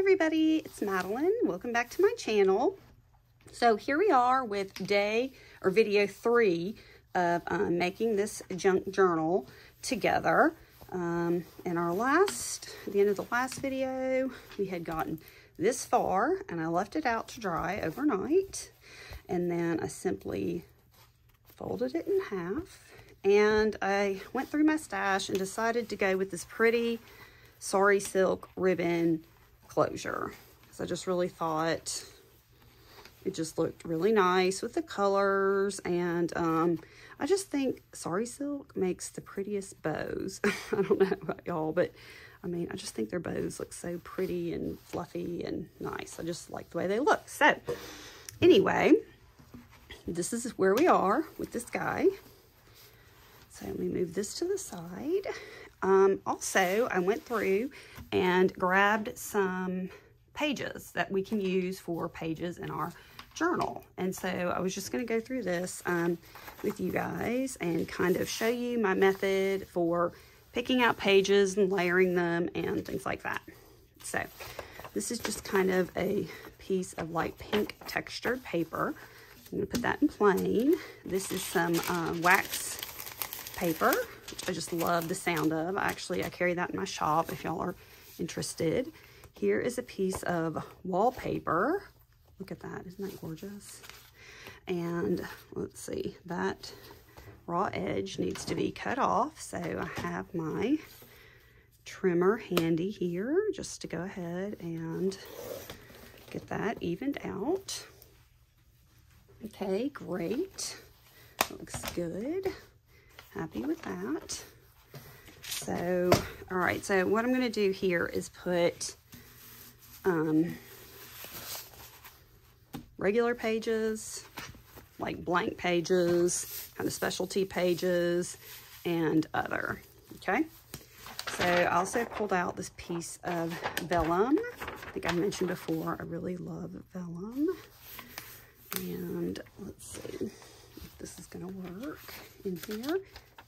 everybody, it's Madeline. Welcome back to my channel. So here we are with video 3 of making this junk journal together. In the end of the last video, we had gotten this far and I left it out to dry overnight. And then I simply folded it in half and I went through my stash and decided to go with this pretty sari silk ribbon closure. So I just really thought it just looked really nice with the colors, and I just think sari silk makes the prettiest bows. I don't know about y'all, but I mean, I just think their bows look so pretty and fluffy and nice. I just like the way they look. So anyway, this is where we are with this guy. So let me move this to the side. Also, I went through and grabbed some pages that we can use for pages in our journal. And so I was just going to go through this with you guys and kind of show you my method for picking out pages and layering them and things like that. So this is just kind of a piece of light pink textured paper. I'm going to put that in plain. This is some wax paper, which I just love the sound of. I carry that in my shop if y'all are interested. Here is a piece of wallpaper. Look at that, isn't that gorgeous? And let's see, that raw edge needs to be cut off. So I have my trimmer handy here just to go ahead and get that evened out. Okay, great. That looks good. Happy with that. So, all right, so what I'm going to do here is put regular pages, like blank pages, kind of specialty pages, and other, okay? So I also pulled out this piece of vellum. I think I mentioned before, I really love vellum. And let's see if this is going to work in here.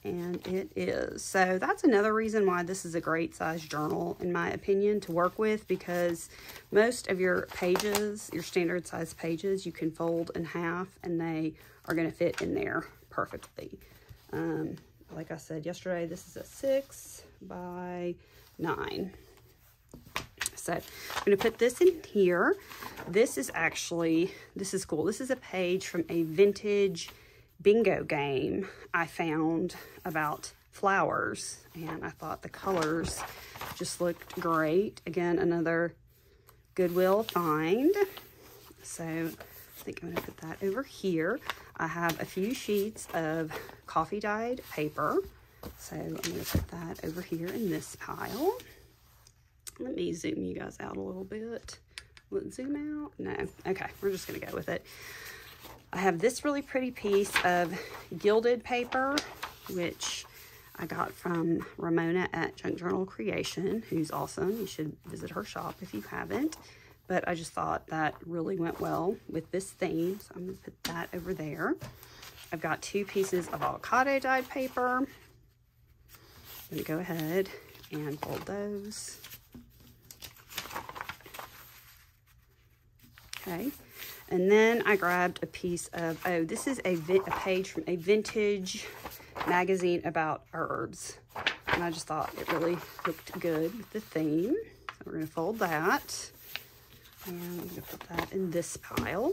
And it is. So that's another reason why this is a great size journal, in my opinion, to work with, because most of your pages, your standard size pages, you can fold in half and they are going to fit in there perfectly. Like I said yesterday, this is a 6 by 9. So I'm going to put this in here. This is cool. This is a page from a vintage bingo game I found about flowers, and I thought the colors just looked great. Again, another Goodwill find. So I think I'm going to put that over here. I have a few sheets of coffee dyed paper, so I'm going to put that over here in this pile. Let me zoom you guys out a little bit. Will it zoom out? No. Okay, we're just going to go with it. I have this really pretty piece of gilded paper, which I got from Ramona at Junk Journal Creation, who's awesome. You should visit her shop if you haven't. But I just thought that really went well with this theme, so I'm going to put that over there. I've got 2 pieces of avocado dyed paper. I'm going to go ahead and fold those. Okay. And then I grabbed a piece of, this is a page from a vintage magazine about herbs. And I just thought it really looked good with the theme. So we're going to fold that. And I'm going to put that in this pile.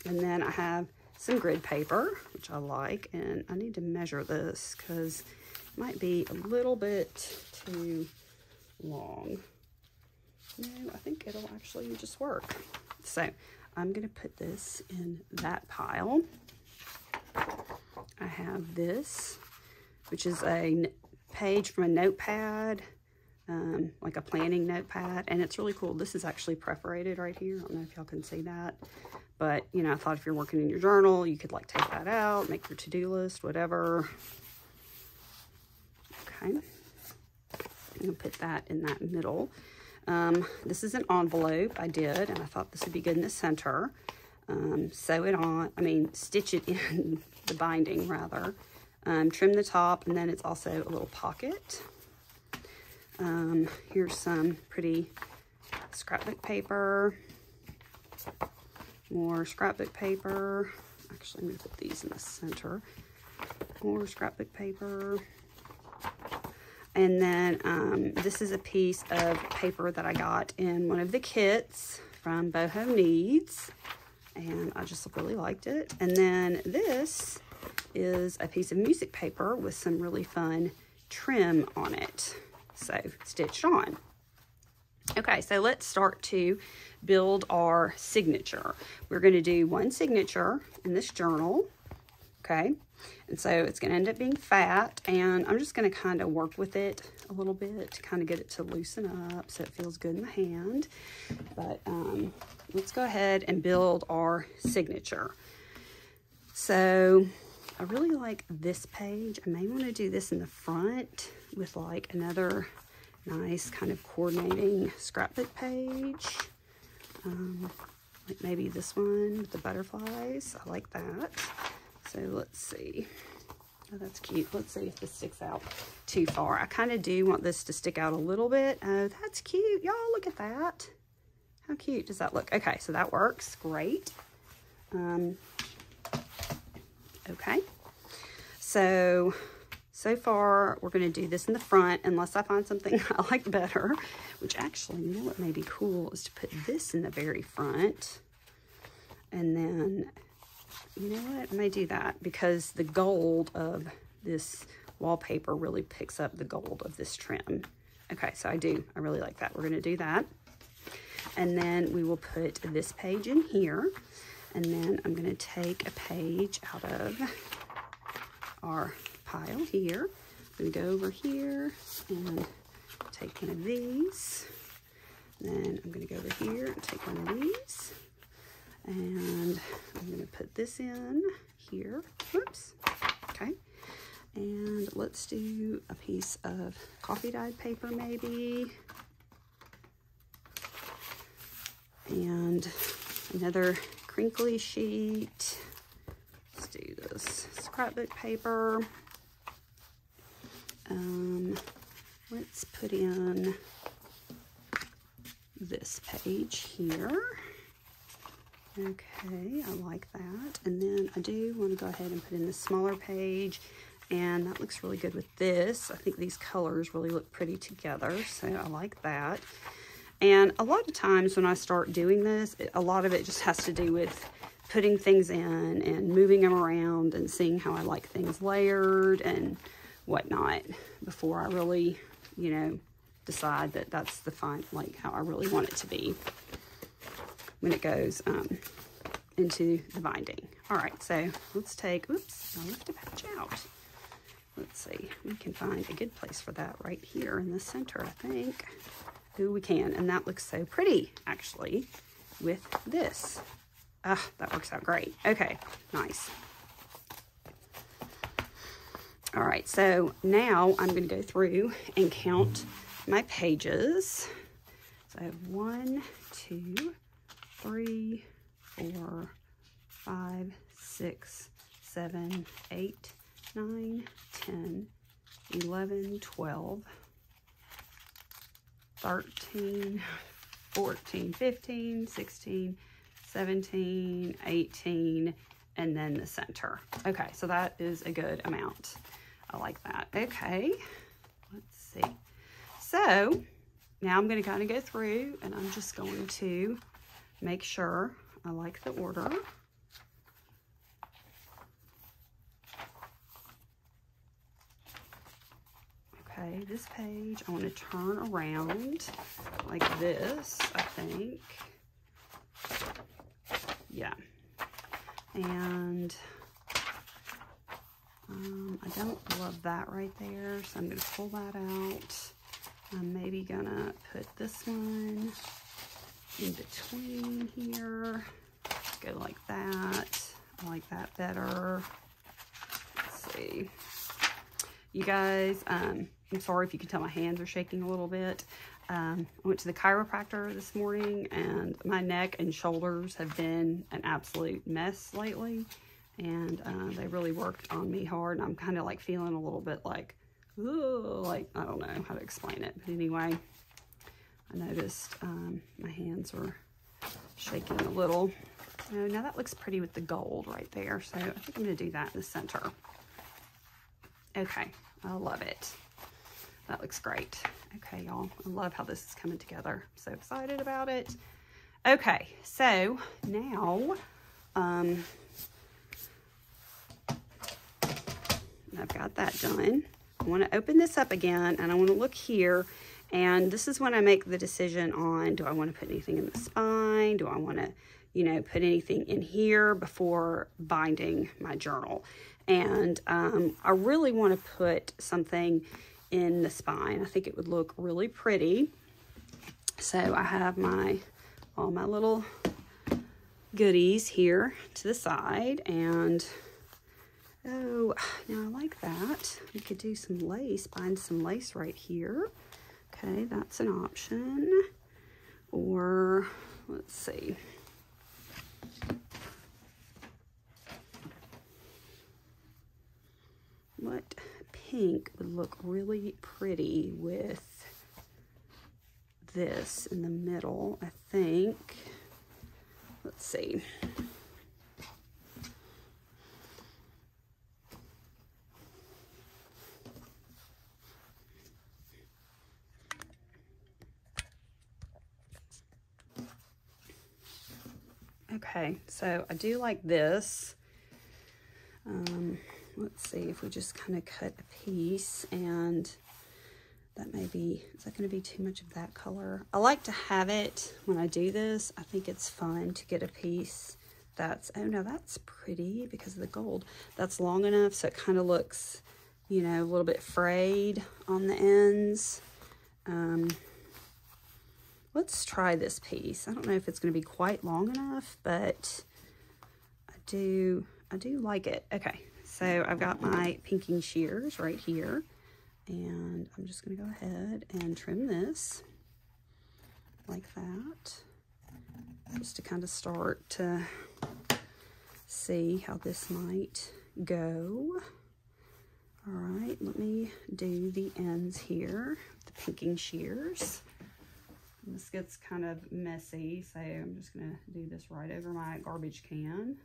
And then I have some grid paper, which I like. And I need to measure this because it might be a little bit too long. No, I think it'll actually just work. So I'm going to put this in that pile. I have this, which is a page from a notepad, like a planning notepad, and it's really cool. This is actually perforated right here. I don't know if y'all can see that, but you know, I thought if you're working in your journal, you could like take that out, make your to-do list, whatever. Okay, I'm going to put that in that middle. This is an envelope I did, and I thought this would be good in the center. Sew it on, stitch it in the binding rather. Trim the top, and then it's also a little pocket. Here's some pretty scrapbook paper, more scrapbook paper. Actually, I'm going to put these in the center. More scrapbook paper. And then this is a piece of paper that I got in one of the kits from Boho Needs. And I just really liked it. And then this is a piece of music paper with some really fun trim on it. So, stitched on. Okay, so let's start to build our signature. We're going to do one signature in this journal, okay? And so it's going to end up being fat, and I'm just going to kind of work with it a little bit to kind of get it to loosen up so it feels good in the hand. But let's go ahead and build our signature. So I really like this page. I may want to do this in the front with like another nice kind of coordinating scrapbook page. Like maybe this one with the butterflies. I like that. So let's see. Oh, that's cute. Let's see if this sticks out too far. I kind of do want this to stick out a little bit. Oh, that's cute. Y'all, look at that. How cute does that look? Okay, so that works. Great. Okay. So far, we're going to do this in the front, unless I find something I like better, which actually, you know what may be cool is to put this in the very front. And then, you know what, I may do that because the gold of this wallpaper really picks up the gold of this trim. Okay, so I really like that. We're going to do that. And then we will put this page in here. And then I'm going to take a page out of our pile here. I'm going to go over here and take one of these. Then I'm going to go over here and take one of these. And I'm going to put this in here. Whoops. Okay. And let's do a piece of coffee dyed paper maybe. And another crinkly sheet. Let's do this scrapbook paper. Let's put in this page here. Okay, I like that. And then I do want to go ahead and put in the smaller page, and that looks really good with this. I think these colors really look pretty together, so I like that. And a lot of times when I start doing this, a lot of it just has to do with putting things in and moving them around and seeing how I like things layered and whatnot before I really, you know, decide that that's the fine, like how I really want it to be when it goes into the binding. All right, so let's take, oops, I left a patch out. Let's see, we can find a good place for that right here in the center, I think. Ooh, we can, and that looks so pretty, actually, with this. Ah, that works out great. Okay, nice. All right, so now I'm going to go through and count my pages. So I have 1, 2, 3, 4, 5, 6, 7, 8, 9, 10, 11, 12, 13, 14, 15, 16, 17, 18, and then the center. Okay, so that is a good amount. I like that. Okay, let's see. So now I'm going to kind of go through, and I'm just going to make sure I like the order. Okay, this page I want to turn around like this, I think. Yeah. And I don't love that right there, so I'm going to pull that out. I'm maybe going to put this one in between here. Go like that. I like that better. Let's see. You guys, I'm sorry if you can tell my hands are shaking a little bit. I went to the chiropractor this morning, and my neck and shoulders have been an absolute mess lately. And they really worked on me hard, and I'm kind of like feeling a little bit like, ooh, like, I don't know how to explain it. But anyway, I I noticed my hands were shaking a little. Oh, now that looks pretty with the gold right there. So I think I'm going to do that in the center. Okay, I love it. That looks great. Okay, y'all, I love how this is coming together. I'm so excited about it. Okay, so now I've got that done. I want to open this up again, and I want to look here, and this is when I make the decision on, do I want to put anything in the spine? Do I want to, you know, put anything in here before binding my journal? And I really want to put something in the spine. I think it would look really pretty. So I have all my little goodies here to the side, and oh, now I like that. We could do some lace, bind some lace right here. Okay, that's an option. Or let's see. What pink would look really pretty with this in the middle, I think. Let's see. Okay, so I do like this. Let's see if we just kind of cut a piece, and that may be, is that going to be too much of that color? I like to have it when I do this. I think it's fun to get a piece that's, oh no, that's pretty because of the gold. That's long enough so it kind of looks, you know, a little bit frayed on the ends. Let's try this piece. I don't know if it's going to be quite long enough, but I do like it. Okay, so I've got my pinking shears right here, and I'm just going to go ahead and trim this like that, just to kind of start to see how this might go. All right, let me do the ends here, the pinking shears. This gets kind of messy, so I'm just going to do this right over my garbage can.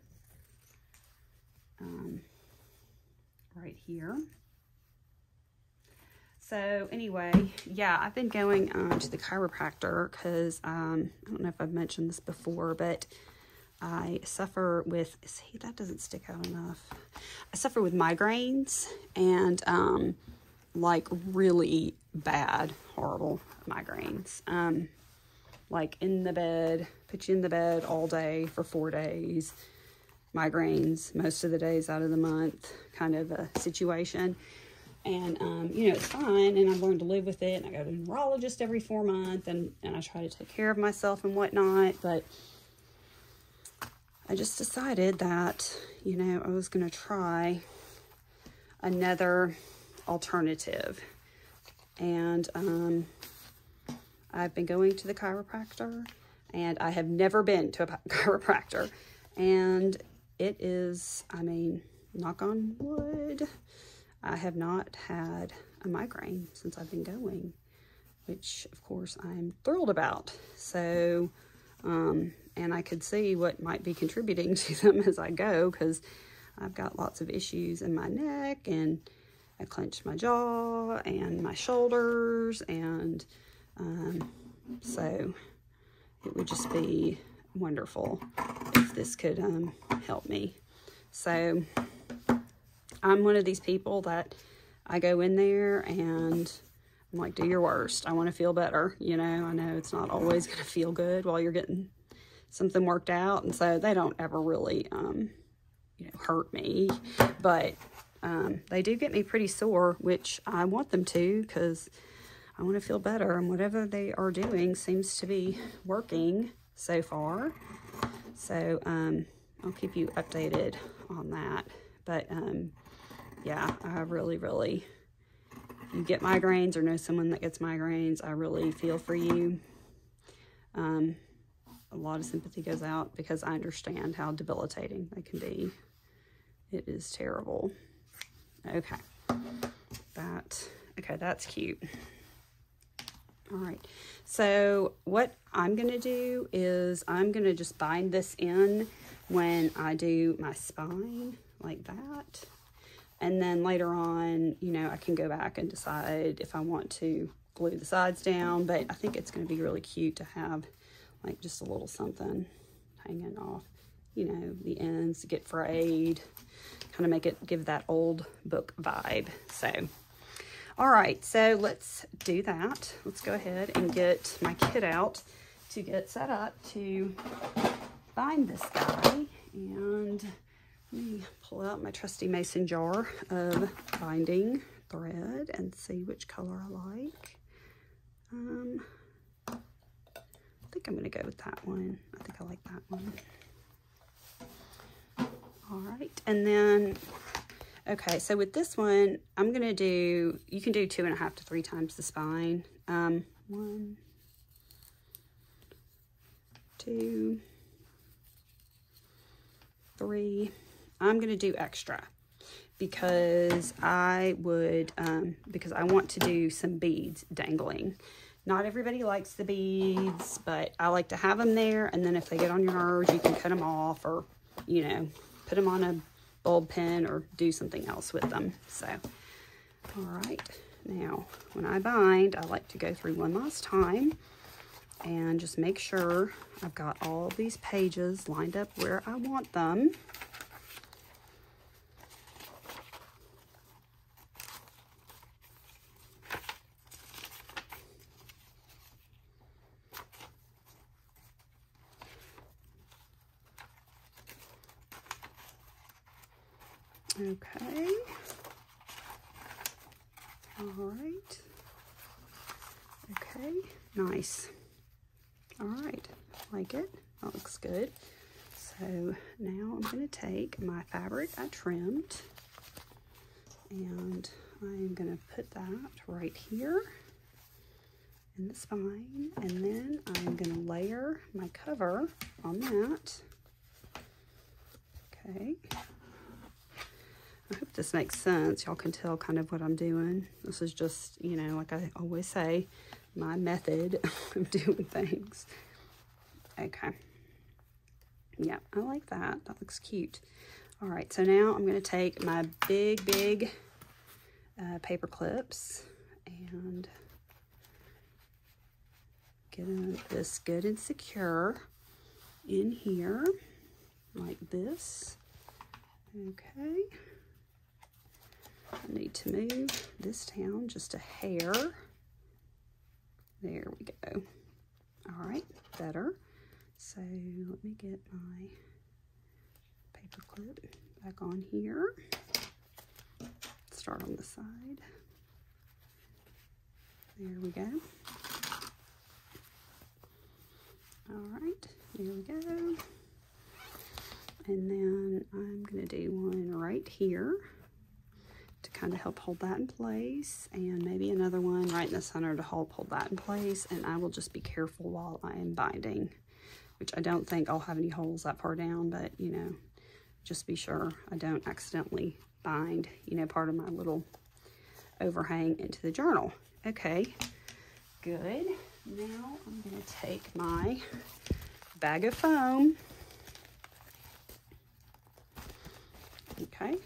Right here. So anyway, yeah, I've been going to the chiropractor because I don't know if I've mentioned this before, but I suffer with, see, that doesn't stick out enough. I suffer with migraines, and like really bad, horrible migraines. Like in the bed, put you in the bed all day for 4 days, migraines most of the days out of the month kind of a situation. And, you know, it's fine, and I've learned to live with it, and I go to a neurologist every 4 months, and I try to take care of myself and whatnot, but I just decided that, you know, I was going to try another alternative. And I've been going to the chiropractor, and I have never been to a chiropractor, and it is, I mean, knock on wood, I have not had a migraine since I've been going, which of course I'm thrilled about. So, and I could see what might be contributing to them as I go, because I've got lots of issues in my neck, and I clenched my jaw and my shoulders, and so it would just be wonderful if this could help me. So I'm one of these people that I go in there and I'm like, do your worst. I want to feel better. You know, I know it's not always going to feel good while you're getting something worked out. And so they don't ever really, you know, hurt me, but they do get me pretty sore, which I want them to, because I want to feel better, and whatever they are doing seems to be working so far. So I'll keep you updated on that. But yeah, I really, if you get migraines or know someone that gets migraines, I really feel for you. A lot of sympathy goes out, because I understand how debilitating they can be. It is terrible. Okay, that's cute. All right, so what I'm going to do is I'm going to just bind this in when I do my spine like that. And then later on, you know, I can go back and decide if I want to glue the sides down, but I think it's going to be really cute to have like just a little something hanging off, you know, the ends to get frayed, kind of make it, give that old book vibe. So, all right, so let's do that. Let's go ahead and get my kit out to get set up to bind this guy. And let me pull out my trusty mason jar of binding thread and see which color I like. I think I'm going to go with that one. I think I like that one. All right, and then, okay, so with this one, I'm going to do, you can do 2.5 to 3 times the spine. 1, 2, 3. I'm going to do extra because I would, because I want to do some beads dangling. Not everybody likes the beads, but I like to have them there, and then if they get on your nerves, you can cut them off or, you know, put them on a bulb pin or do something else with them. So, all right, now when I bind, I like to go through one last time and just make sure I've got all these pages lined up where I want them. Okay. All right. Okay, nice. All right, like it. That looks good. So now I'm going to take my fabric I trimmed and I'm going to put that right here in the spine, and then I'm going to layer my cover on that. Okay. I hope this makes sense. Y'all can tell kind of what I'm doing. This is just, you know, like I always say, my method of doing things. Okay. Yeah, I like that. That looks cute. All right, so now I'm going to take my big paper clips and get this good and secure in here like this. Okay. I need to move this down just a hair. There we go. All right, better. So let me get my paper clip back on here. Start on the side. There we go. All right, there we go. And then I'm going to do one right here to kind of help hold that in place, and maybe another one right in the center to help hold that in place. And I will just be careful while I am binding, which I don't think I'll have any holes that far down, but you know, just be sure I don't accidentally bind, you know, part of my little overhang into the journal. Okay, good. Now I'm going to take my bag of foam. Okay.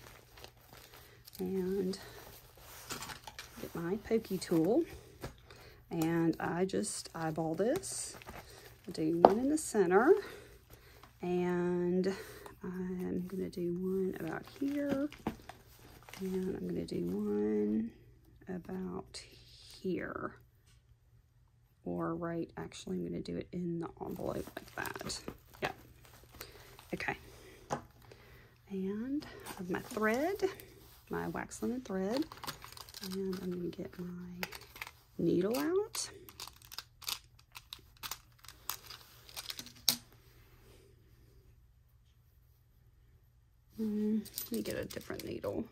And get my pokey tool, and I just eyeball this. I'll do one in the center, and I'm going to do one about here, and I'm going to do one about here, or right, actually I'm going to do it in the envelope like that. Yep. Okay. And I have my thread, my wax linen thread, and I'm going to get my needle out. Let me get a different needle,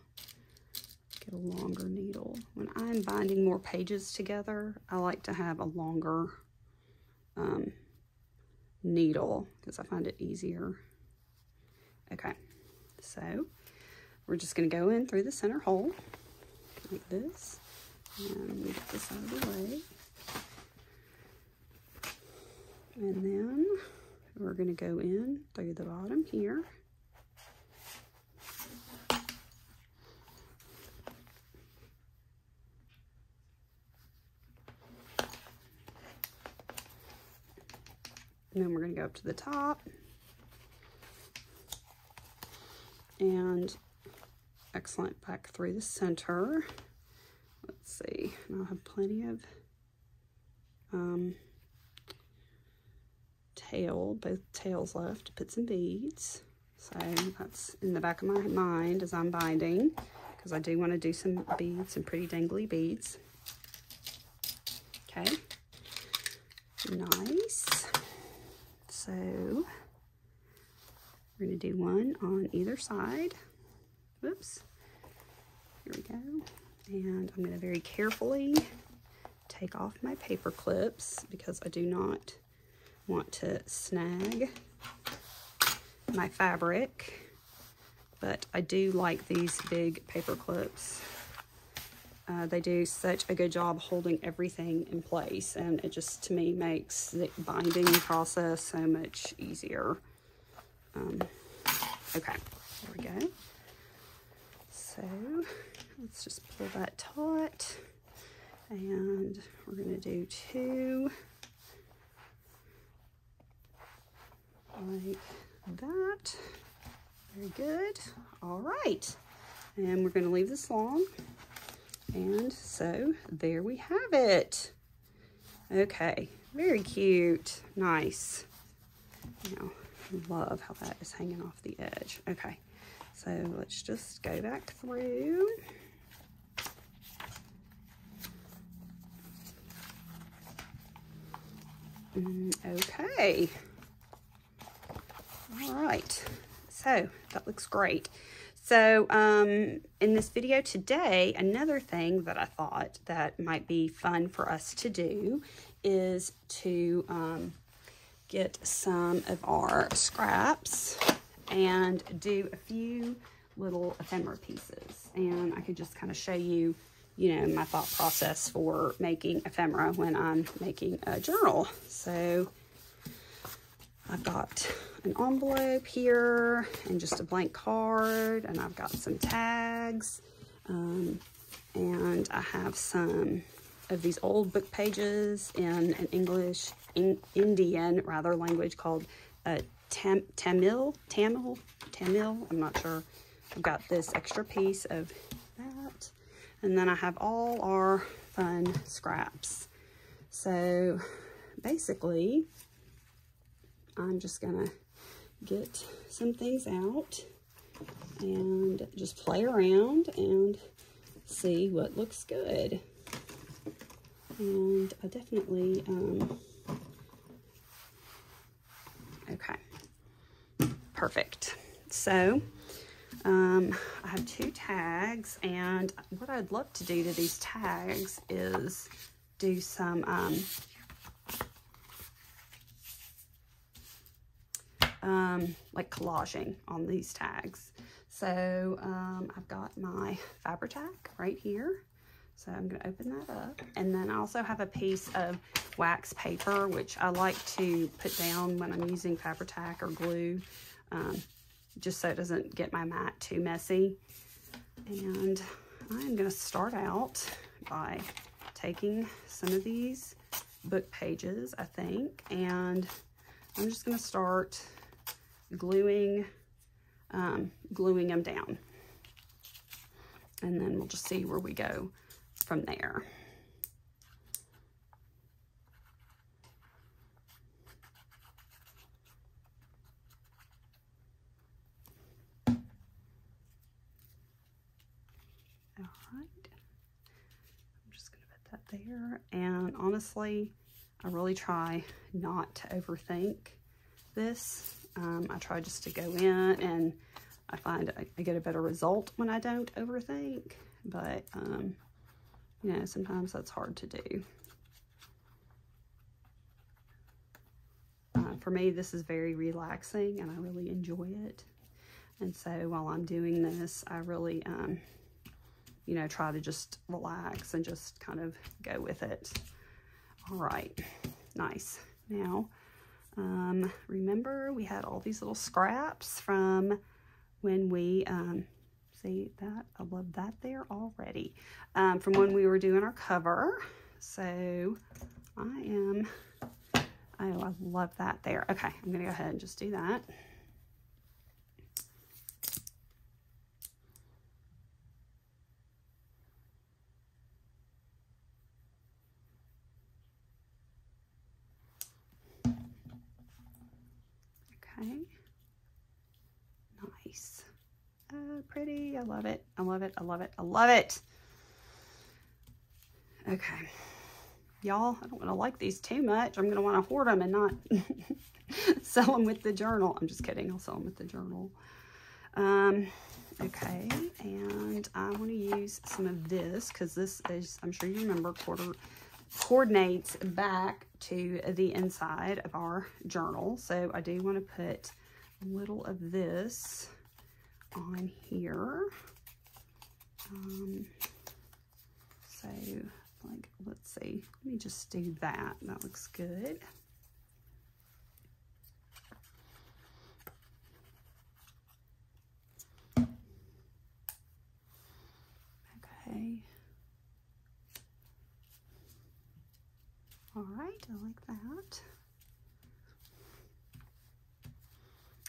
get a longer needle. When I'm binding more pages together, I like to have a longer needle because I find it easier. Okay, so we're just going to go in through the center hole like this, and let me get this out of the way. And then we're going to go in through the bottom here. And then we're going to go up to the top. And excellent back through the center. Let's see, and I'll have plenty of both tails left to put some beads. So that's in the back of my mind as I'm binding, because I do want to do some beads, some pretty dangly beads. Okay, nice. So we're going to do one on either side. Whoops. Here we go. And I'm going to very carefully take off my paper clips because I do not want to snag my fabric. But I do like these big paper clips. They do such a good job holding everything in place, and it just, to me, makes the binding process so much easier. Okay, there we go. So let's just pull that taut, and we're going to do two like that. Very good. All right, and we're going to leave this long. And so there we have it. Okay, very cute, nice. Now, I love how that is hanging off the edge. Okay, so let's just go back through. Okay. All right, so that looks great. So in this video today, another thing that I thought that might be fun for us to do is to get some of our scraps and do a few little ephemera pieces. And I could just kind of show you, you know, my thought process for making ephemera when I'm making a journal. So I've got an envelope here and just a blank card, and I've got some tags, and I have some of these old book pages in an Indian language called Tamil, I'm not sure. I've got this extra piece of that, and then I have all our fun scraps. So basically, I'm just gonna get some things out and just play around and see what looks good. And I definitely, okay, perfect. So I have two tags, and what I'd love to do to these tags is do some like collaging on these tags. So I've got my Fabri-Tac right here. So I'm going to open that up. And then I also have a piece of wax paper, which I like to put down when I'm using Fabri-Tac or glue, just so it doesn't get my mat too messy. And I'm going to start out by taking some of these book pages, I think, and I'm just going to start gluing them down, and then we'll just see where we go from there. All right, I'm just gonna put that there, and honestly, I really try not to overthink this. I try just to go in, and I find I get a better result when I don't overthink, but you know, sometimes that's hard to do. For me, this is very relaxing, and I really enjoy it. And so while I'm doing this, I really, you know, try to just relax and just kind of go with it. All right, nice. Now, Remember we had all these little scraps from when we, see that? I love that there already. From when we were doing our cover. So oh, I love that there. Okay, I'm gonna go ahead and just do that. Okay, nice. Oh, pretty. I love it. I love it. I love it. I love it. Okay. Y'all, I don't want to like these too much. I'm going to want to hoard them and not sell them with the journal. I'm just kidding. I'll sell them with the journal. Okay. And I want to use some of this because this is, I'm sure you remember, coordinates back to the inside of our journal. So I do want to put a little of this on here. So like, let's see, let me just do that. That looks good. Okay. All right, I like that.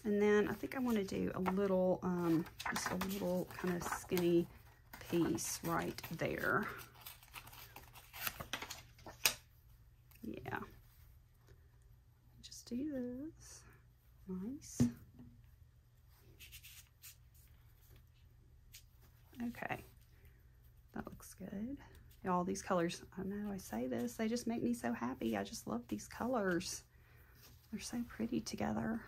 And then I think I want to do a little, just a little kind of skinny piece right there. Yeah. Just do this. Nice. Okay. That looks good. All these colors, I know I say this, they just make me so happy. I just love these colors. They're so pretty together.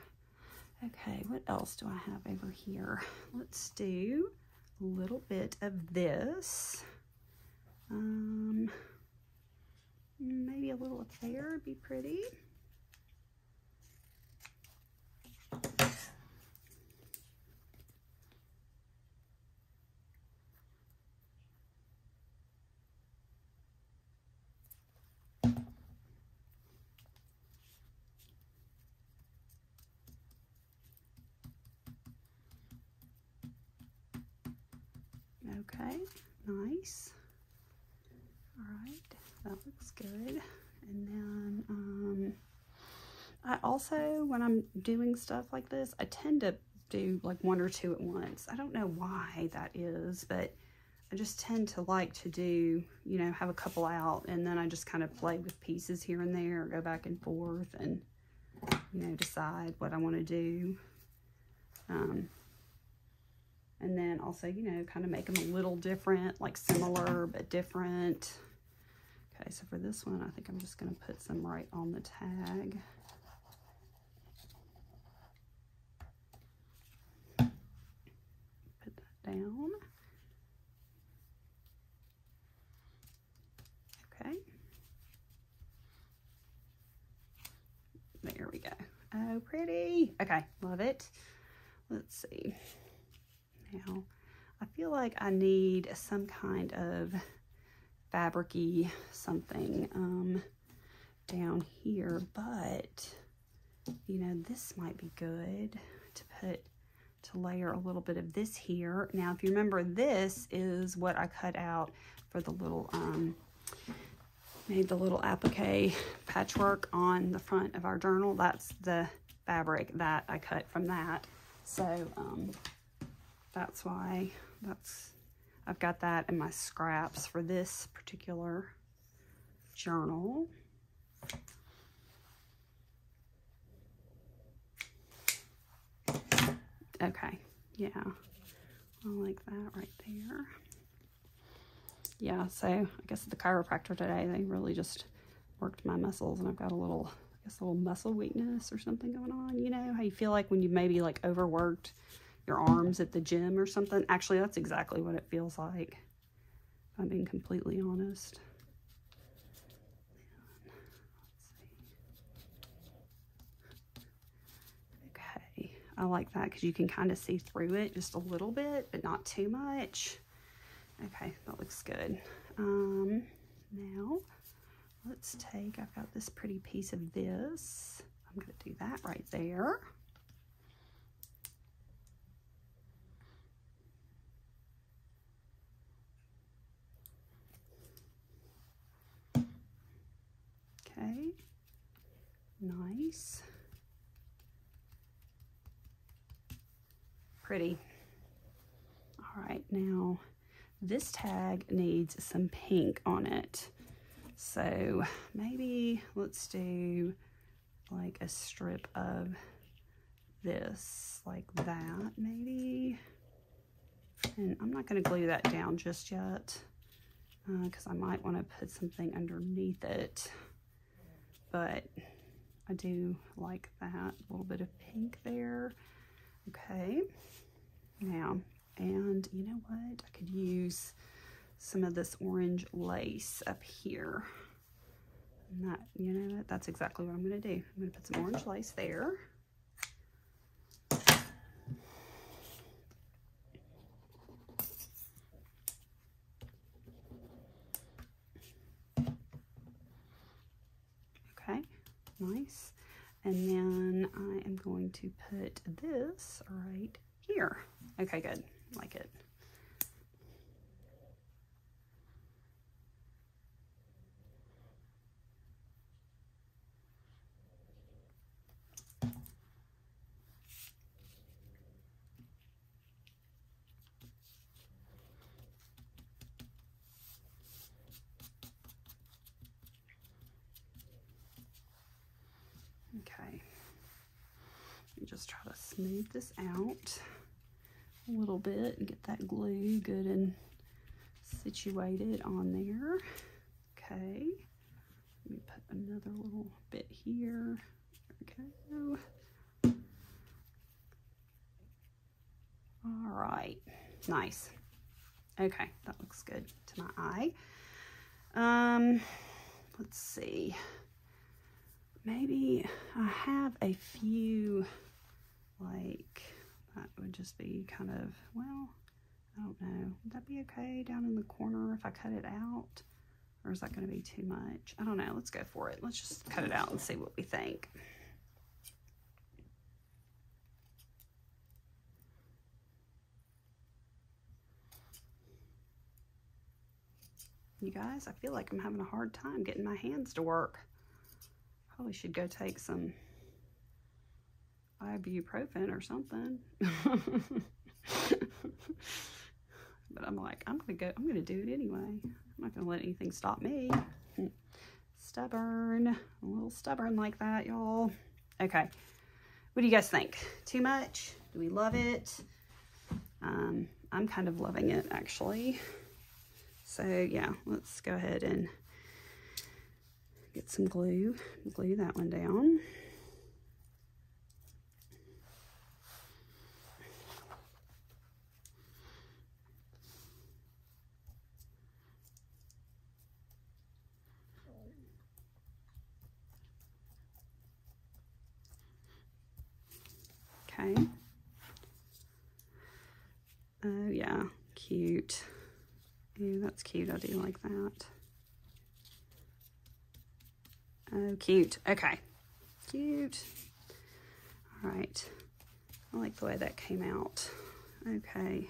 Okay, what else do I have over here? Let's do a little bit of this. Maybe a little up there would be pretty. Okay, nice. All right, that looks good. And then I also, when I'm doing stuff like this, I tend to do like one or two at once. I don't know why that is, but I just tend to like to do, you know, have a couple out and then I just kind of play with pieces here and there, go back and forth and, you know, decide what I want to do. And then also, you know, kind of make them a little different, like similar but different. Okay, so for this one, I think I'm just going to put some right on the tag. Put that down. Okay. There we go. Oh, pretty. Okay, love it. Let's see. Now, I feel like I need some kind of fabric-y something down here, but, you know, this might be good to layer a little bit of this here. Now, if you remember, this is what I cut out for the little, made the little applique patchwork on the front of our journal. That's the fabric that I cut from that. So, that's why I've got that in my scraps for this particular journal. Okay, yeah, I like that right there. Yeah, so I guess the chiropractor today, they really just worked my muscles and I've got a little, I guess a little muscle weakness or something going on. You know how you feel like when you maybe like overworked your arms at the gym or something? Actually, that's exactly what it feels like, if I'm being completely honest. Okay, I like that because you can kind of see through it just a little bit, but not too much. Okay, that looks good. Now, let's take, I've got this pretty piece of this. I'm going to do that right there. Okay, nice. Pretty. All right, now this tag needs some pink on it. So maybe let's do like a strip of this, like that maybe. And I'm not going to glue that down just yet because I might want to put something underneath it. But I do like that, a little bit of pink there. Okay, now, and you know what? I could use some of this orange lace up here. And that, you know what? That's exactly what I'm going to do. I'm going to put some orange lace there. Okay, nice. And then I am going to put this right here. Okay, good. Like it. Okay, just try to smooth this out a little bit and get that glue good and situated on there. Okay, let me put another little bit here. There we go. All right, nice. Okay, that looks good to my eye. Let's see. Maybe I have a few, like, that would just be kind of, well, I don't know. Would that be okay down in the corner if I cut it out? Or is that going to be too much? I don't know. Let's go for it. Let's just cut it out and see what we think. You guys, I feel like I'm having a hard time getting my hands to work. Probably should go take some ibuprofen or something. But I'm like, I'm gonna do it anyway. I'm not gonna let anything stop me. Stubborn, a little stubborn like that, y'all. Okay, what do you guys think? Too much? Do we love it? I'm kind of loving it, actually. So yeah, let's go ahead and get some glue that one down. Okay. Oh yeah, cute. Ooh, that's cute. I do like that. Oh, cute. Okay. Cute. All right. I like the way that came out. Okay.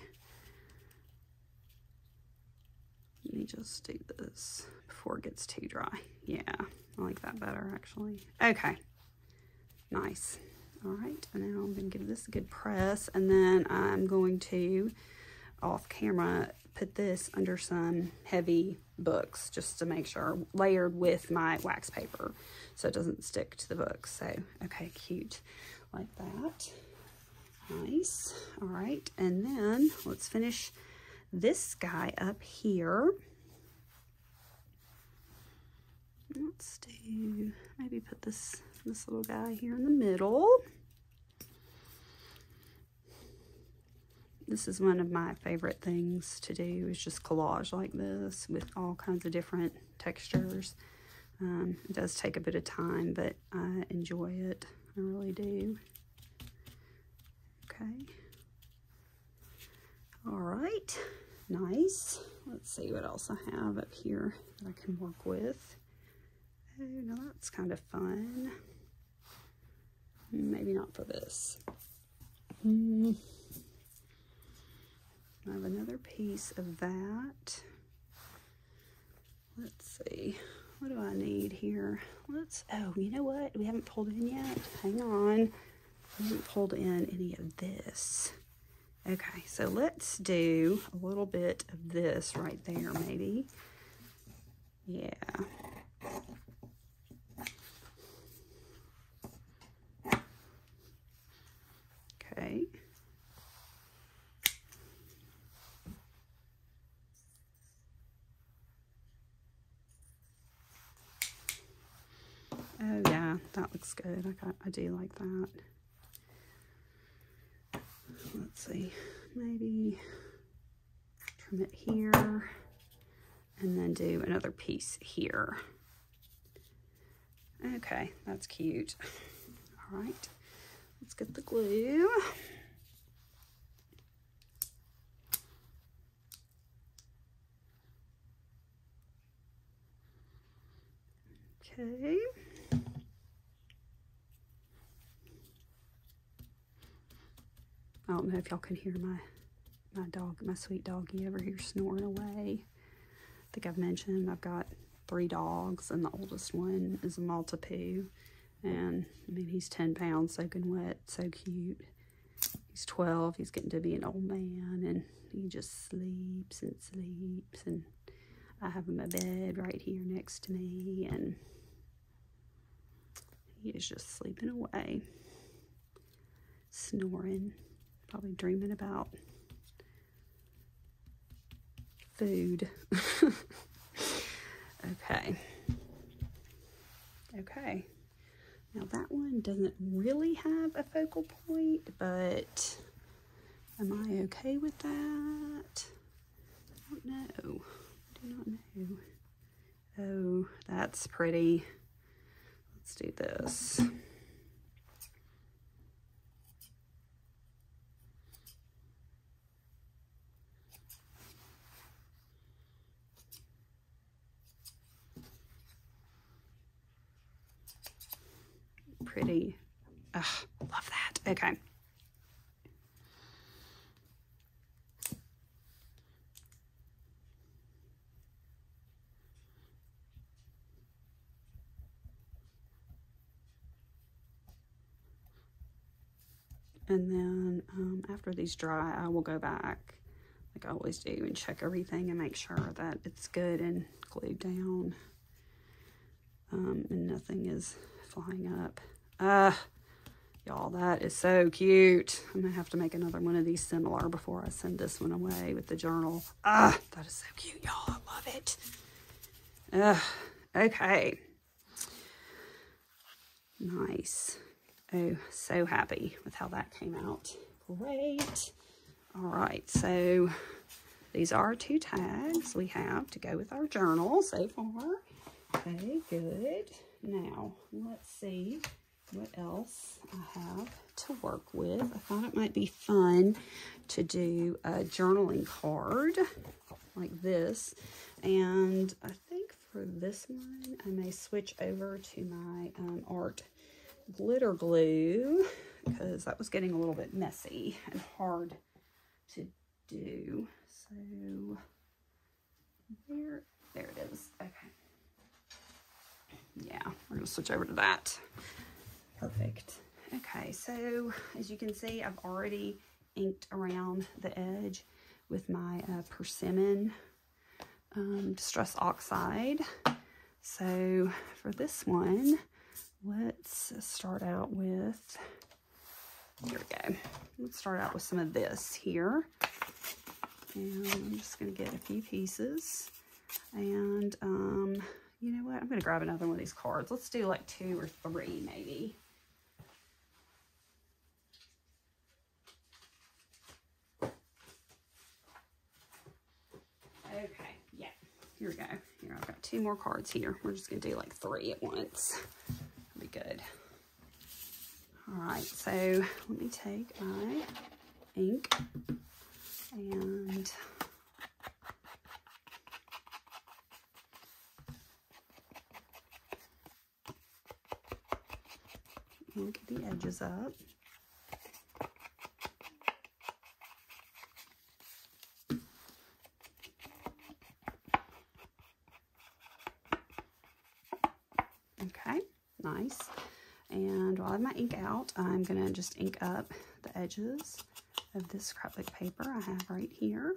Let me just do this before it gets too dry. Yeah, I like that better, actually. Okay. Nice. All right. And now I'm going to give this a good press. And then I'm going to, off camera, put this under some heavy books just to make sure, layered with my wax paper so it doesn't stick to the books. So, okay, cute. Like that. Nice. All right. And then let's finish this guy up here. Let's do, maybe put this little guy here in the middle. This is one of my favorite things to do, is just collage like this with all kinds of different textures. It does take a bit of time, but I enjoy it. I really do. Okay. All right. Nice. Let's see what else I have up here that I can work with. Oh, now that's kind of fun. Maybe not for this. I have another piece of that. Let's see. What do I need here? Oh, you know what? We haven't pulled in yet. Hang on. We haven't pulled in any of this. Okay, so let's do a little bit of this right there, maybe. Yeah. Okay. Oh yeah, that looks good. I do like that. Let's see, maybe trim it here and then do another piece here. Okay, that's cute. All right, let's get the glue. Okay. I don't know if y'all can hear my dog, my sweet doggy over here snoring away. I think I've mentioned I've got 3 dogs, and the oldest one is a Maltipoo. And I mean, he's 10 pounds soaking wet, so cute. He's 12, he's getting to be an old man, and he just sleeps and sleeps. And I have him a bed right here next to me, and he is just sleeping away, snoring. Probably dreaming about food. Okay. Okay. Now that one doesn't really have a focal point, but am I okay with that? I don't know. I do not know. Oh, that's pretty. Let's do this. Pretty. Ugh, love that. Okay. And then after these dry, I will go back, like I always do, and check everything and make sure that it's good and glued down, and nothing is flying up. Y'all, that is so cute. I'm gonna have to make another one of these similar before I send this one away with the journal. That is so cute, y'all. I love it. Okay. Nice. Oh, so happy with how that came out. Great. All right, so these are 2 tags we have to go with our journal so far. Okay, good. Now, let's see what else I have to work with. I thought it might be fun to do a journaling card like this. And I think for this one, I may switch over to my art glitter glue, because that was getting a little bit messy and hard to do. So there it is. Okay. Yeah, we're gonna switch over to that. Perfect. Okay, so as you can see, I've already inked around the edge with my persimmon Distress Oxide. So for this one, let's start out with, here we go. Let's start out with some of this here. And I'm just going to get a few pieces. And you know what? I'm going to grab another one of these cards. Let's do like 2 or 3 maybe. Okay, yeah. Here we go. Here, I've got 2 more cards here. We're just going to do like 3 at once. That'll be good. All right, so let me take my ink and ink the edges up. Okay, nice. And while I have my ink out, I'm going to just ink up the edges of this scrapbook paper I have right here.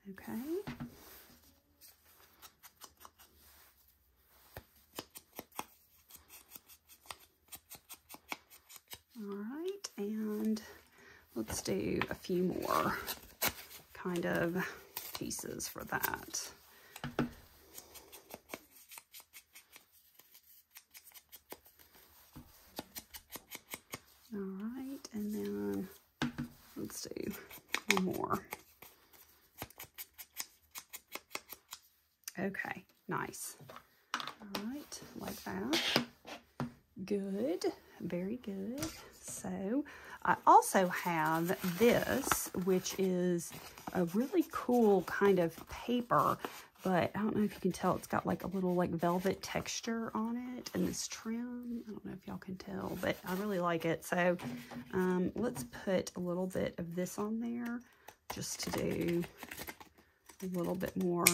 Okay. All right, and let's do a few more kind of pieces for that. All right, and then let's do one more. Okay, nice. All right, like that. Good, very good. So I also have this, which is a really cool kind of paper, but I don't know if you can tell, it's got like a little like velvet texture on it and this trim. I don't know if y'all can tell, but I really like it. So let's put a little bit of this on there just to do a little bit more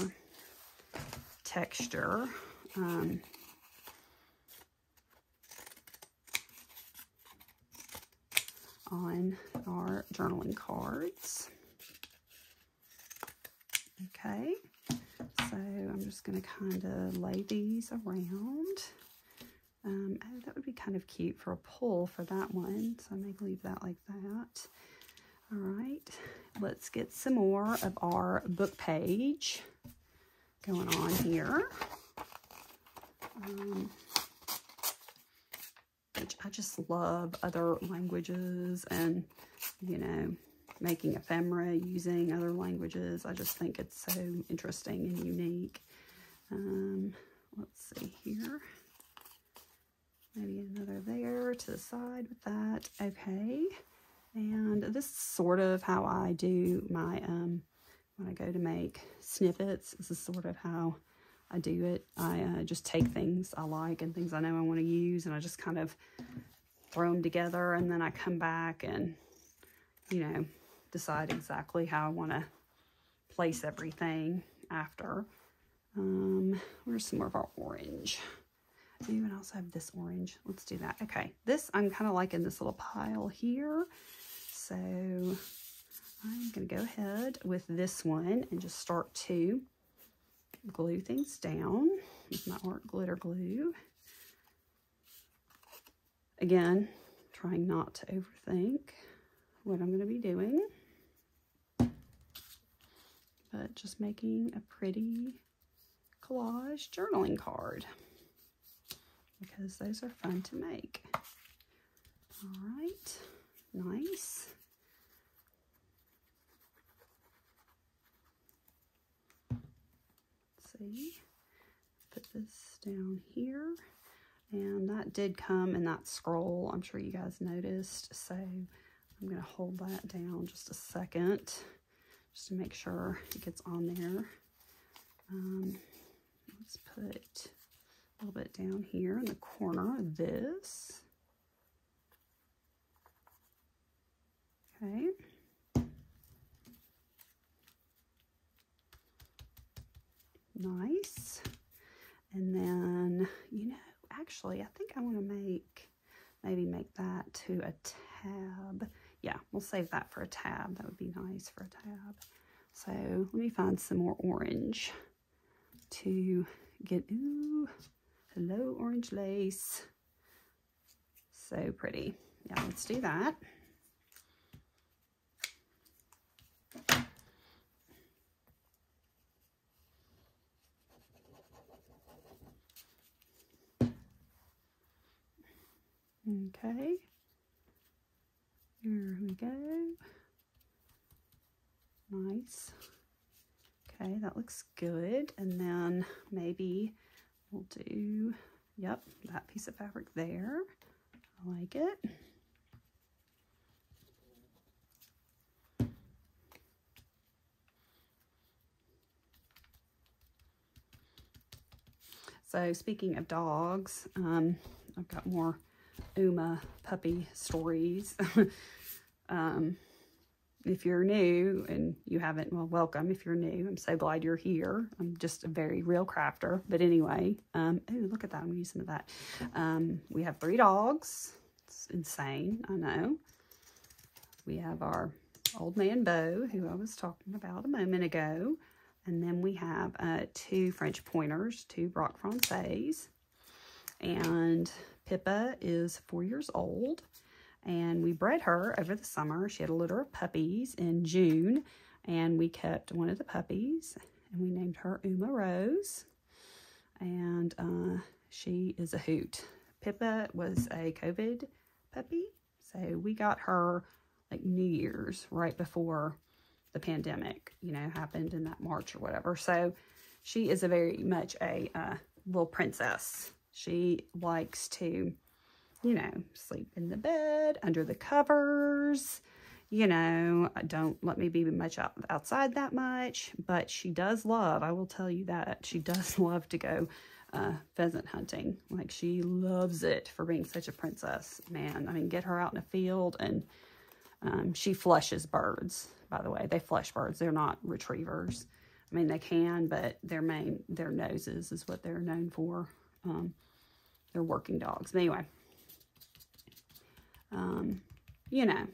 texture. On our journaling cards. Okay, so I'm just going to kind of lay these around. Oh, that would be kind of cute for a pull for that one, so I may leave that like that. All right, let's get some more of our book page going on here. Which I just love other languages and, you know, making ephemera using other languages. I just think it's so interesting and unique. Let's see here. Maybe another there to the side with that. Okay. And this is sort of how I do my, when I go to make snippets, this is sort of how I do it. I just take things I like and things I know I want to use, and I just kind of throw them together, and then I come back and, you know, decide exactly how I want to place everything after. Where's some more of our orange? Ooh, and I also have this orange. Let's do that. Okay, this I'm kind of liking this little pile here. So I'm going to go ahead with this one and just start to glue things down with my art glitter glue. Again, trying not to overthink what I'm going to be doing, but just making a pretty collage journaling card because those are fun to make. All right, nice. See, put this down here, and that did come in that scroll. I'm sure you guys noticed, so I'm going to hold that down just a second just to make sure it gets on there. Let's put a little bit down here in the corner of this. Okay. Nice. And then, you know, actually, I think I want to maybe make that to a tab. Yeah, we'll save that for a tab. That would be nice for a tab. So let me find some more orange to get, ooh, hello, orange lace. So pretty. Yeah, let's do that. Okay, here we go. Nice. Okay, that looks good. And then maybe we'll do, yep, that piece of fabric there. I like it. So speaking of dogs, I've got more Uma puppy stories. If you're new and you haven't, well, welcome. If you're new, I'm so glad you're here. I'm just a very real crafter. But anyway, oh, look at that. I'm going to use some of that. We have 3 dogs. It's insane, I know. We have our old man Bo, who I was talking about a moment ago. And then we have 2 French pointers, 2 Brock Français. And Pippa is 4 years old. And we bred her over the summer. She had a litter of puppies in June. And we kept one of the puppies. And we named her Uma Rose. And she is a hoot. Pippa was a COVID puppy. So we got her like New Year's, right before the pandemic, you know, happened in that March or whatever. So she is a very much a little princess. She likes to, you know, sleep in the bed, under the covers, you know, don't let me be much outside that much, but she does love, I will tell you that, she does love to go pheasant hunting. Like, she loves it for being such a princess, man. I mean, get her out in a field, and she flushes birds, by the way. They flush birds. They're not retrievers. I mean, they can, but their noses is what they're known for. They're working dogs. But anyway, you know,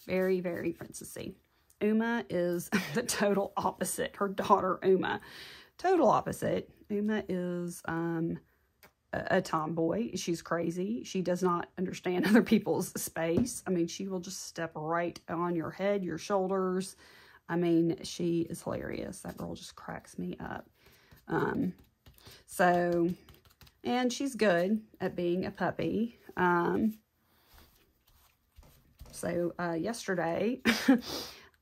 very, very princessy. Uma is the total opposite. Her daughter, Uma, total opposite. Uma is a tomboy. She's crazy. She does not understand other people's space. I mean, she will just step right on your head, your shoulders. I mean, she is hilarious. That girl just cracks me up. And she's good at being a puppy. Yesterday,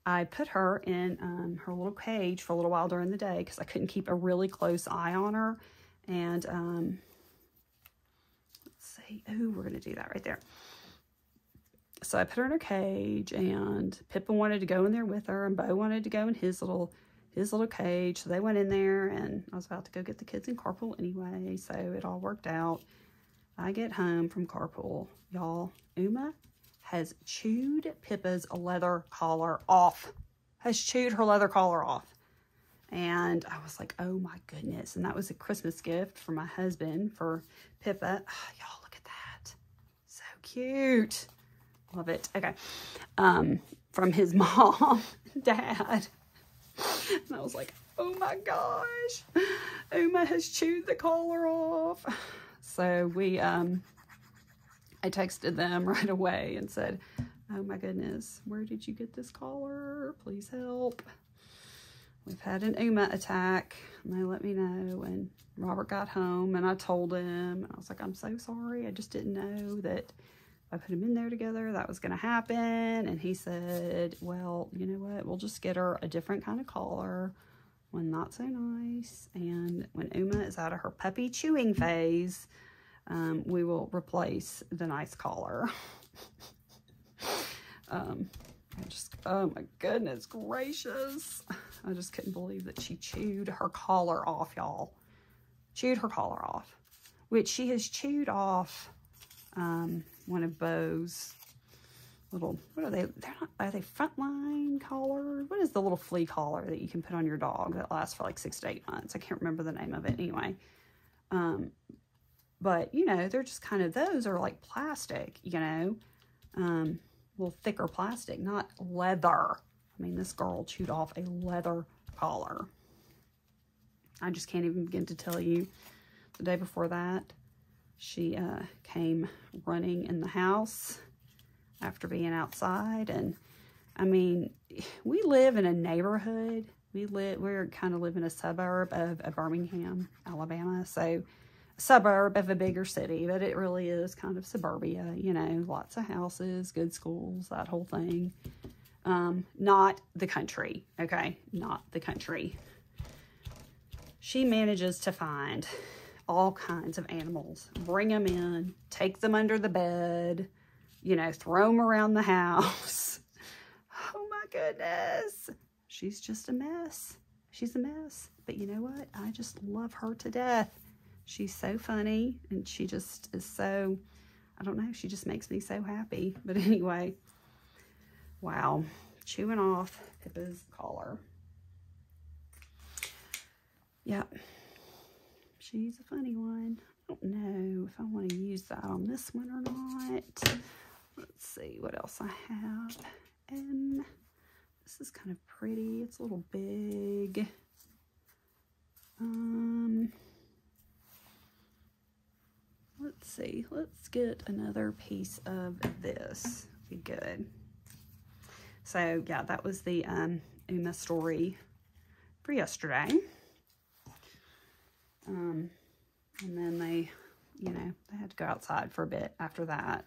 I put her in her little cage for a little while during the day because I couldn't keep a really close eye on her. And let's see. Oh, we're going to do that right there. So I put her in her cage, and Pippa wanted to go in there with her, and Bo wanted to go in his little cage. So they went in there, and I was about to go get the kids in carpool anyway. So it all worked out. I get home from carpool, y'all. Uma has chewed Pippa's leather collar off. Has chewed her leather collar off. And I was like, oh my goodness. And that was a Christmas gift for my husband, for Pippa. Oh, y'all, look at that. So cute. Love it. Okay. From his mom and dad. And I was like, oh my gosh. Uma has chewed the collar off. So I texted them right away and said, oh my goodness, where did you get this collar? Please help. We've had an Uma attack, and they let me know. And Robert got home, and I told him, and I was like, I'm so sorry. I just didn't know that if I put him in there together, that was going to happen. And he said, well, you know what? We'll just get her a different kind of collar, one not so nice. And when Uma is out of her puppy chewing phase, we will replace the nice collar. Oh my goodness gracious. I just couldn't believe that she chewed her collar off, y'all. Chewed her collar off. Which she has chewed off one of Bo's little, what are they? Are they frontline collars? What is the little flea collar that you can put on your dog that lasts for like 6 to 8 months? I can't remember the name of it anyway. But, you know, they're just kind of, those are like plastic, you know. Little thicker plastic, not leather. I mean, this girl chewed off a leather collar. I just can't even begin to tell you. The day before that, she came running in the house after being outside. And I mean, we live in a neighborhood. We're kind of live in a suburb of Birmingham, Alabama. So suburb of a bigger city, but it really is kind of suburbia, you know, lots of houses, good schools, that whole thing. Not the country, okay? Not the country. She manages to find all kinds of animals, bring them in, take them under the bed, you know, throw them around the house. Oh my goodness. She's just a mess. She's a mess. But you know what? I just love her to death. She's so funny, and she just is so, I don't know, she just makes me so happy. But anyway, wow, chewing off Pippa's collar. Yep, she's a funny one. I don't know if I want to use that on this one or not. Let's see what else I have. This is kind of pretty. It's a little big. Let's see. Let's get another piece of this. Be good. So yeah, that was the Uma story for yesterday. And then they, you know, they had to go outside for a bit after that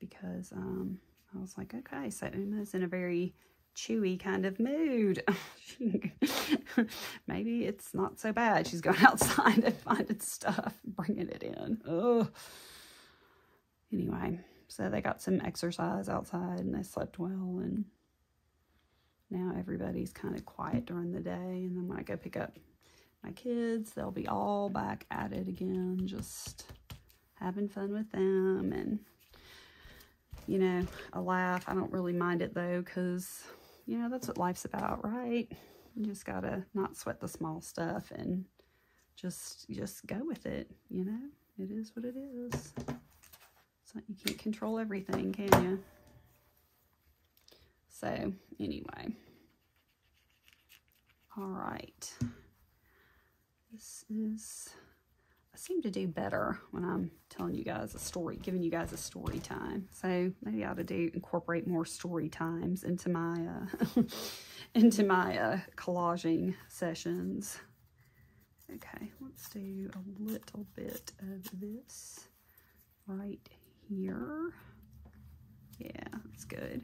because I was like, okay, so Uma's in a very chewy kind of mood. Maybe it's not so bad. She's going outside and finding stuff, bringing it in. Oh. Anyway, so they got some exercise outside and they slept well, and now everybody's kind of quiet during the day. And then when I go pick up my kids, they'll be all back at it again, just having fun with them. And, you know, a laugh. I don't really mind it though, because, you know, that's what life's about, right? You just gotta not sweat the small stuff and just go with it, you know? It is what it is. So you can't control everything, can you? So, anyway. All right. This is, I seem to do better when I'm telling you guys a story, giving you guys a story time. So maybe I ought to incorporate more story times into my into my collaging sessions. Okay, let's do a little bit of this right here. Yeah, that's good.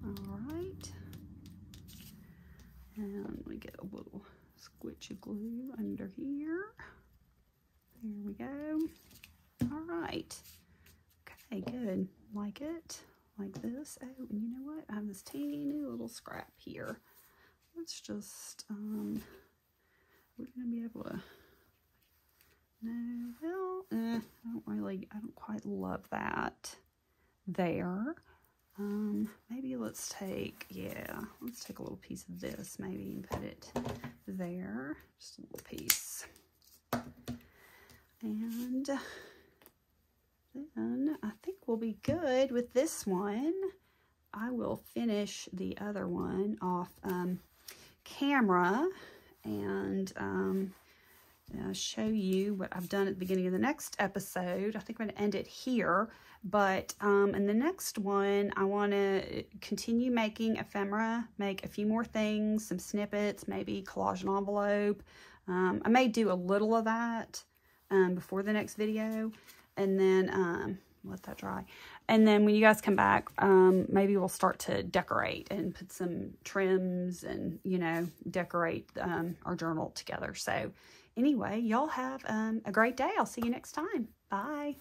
All right, and we get a little squitch of glue under here. There we go. All right. Okay, good. Like it, like this. Oh, and you know what? I have this teeny little scrap here. Let's just, we're gonna be able to, no, well, I don't quite love that there. Maybe let's take a little piece of this maybe and put it there, just a little piece. And then I think we'll be good with this one. I will finish the other one off camera and show you what I've done at the beginning of the next episode. I think I'm going to end it here, but in the next one I want to continue making ephemera, make a few more things, some snippets, maybe collage an envelope. I may do a little of that before the next video, and then let that dry. And then when you guys come back, maybe we'll start to decorate and put some trims and, you know, decorate our journal together. So anyway, y'all have a great day. I'll see you next time. Bye.